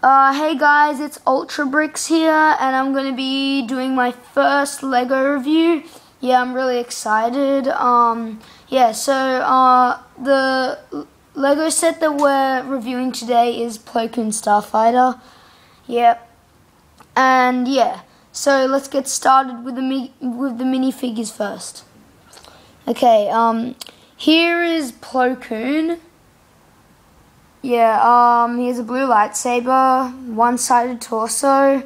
Hey guys, it's Ultra Bricks here, and I'm going to be doing my first Lego review. Yeah, I'm really excited. The Lego set that we're reviewing today is Coons Starfighter. Yep. And yeah, so let's get started with the minifigures first. Okay, here is Plo Koon. Yeah, he has a blue lightsaber, one-sided torso,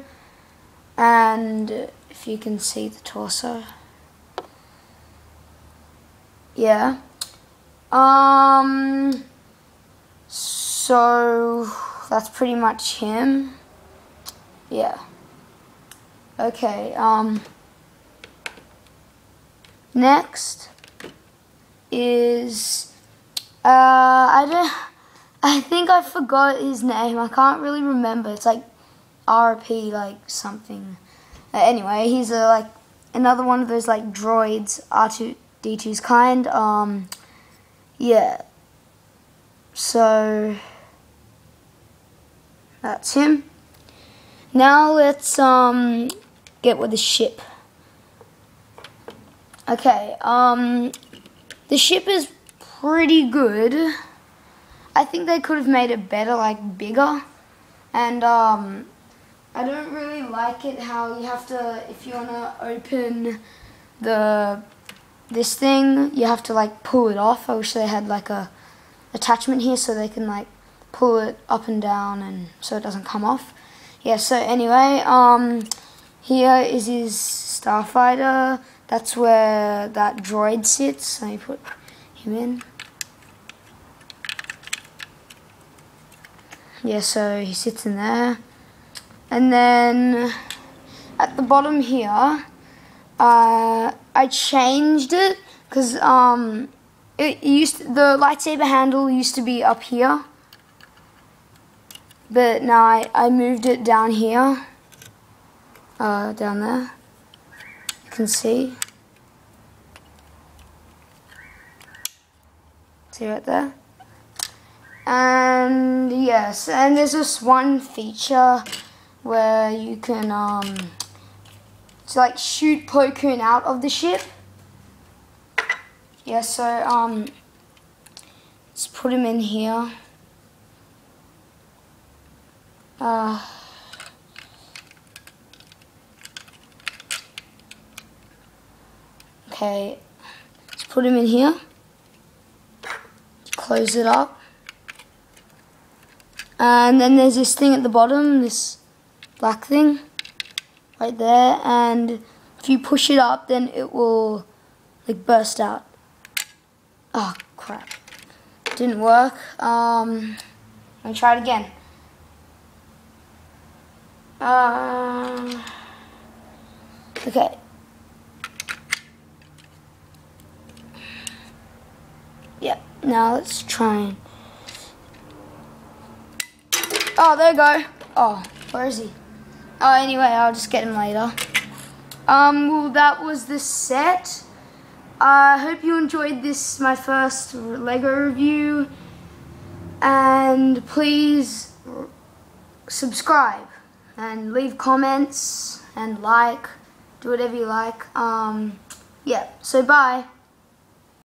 and if you can see the torso. Yeah. So that's pretty much him. Yeah. Okay, next is, I think I forgot his name. I can't really remember. It's like RP, like something. Anyway, he's like another one of those like droids, R2-D2's kind. Yeah. So that's him. Now let's get with the ship. Okay. The ship is pretty good. I think they could have made it better, like bigger, and I don't really like it how you have to, if you want to open this thing, you have to like pull it off. I wish they had like a attachment here so they can like pull it up and down and so it doesn't come off. Yeah, so anyway, here is his Starfighter. That's where that droid sits. Let me put him in. Yeah, so he sits in there, and then at the bottom here, I changed it because the lightsaber handle used to be up here, but now I moved it down here, down there. You can see right there. And yes, and there's this one feature where you can like shoot Plo Koon out of the ship. Yeah, so let's put him in here. Okay, let's put him in here. Close it up. And then there's this thing at the bottom, this black thing, right there, and if you push it up, then it will, like, burst out. Oh, crap. Didn't work. Let me try it again. Okay. Yeah, now let's try and... Oh, there you go. Oh, where is he? Oh, anyway, I'll just get him later. Well, that was the set. I hope you enjoyed this, my first Lego review. And please subscribe and leave comments and like. Do whatever you like. Yeah, so bye.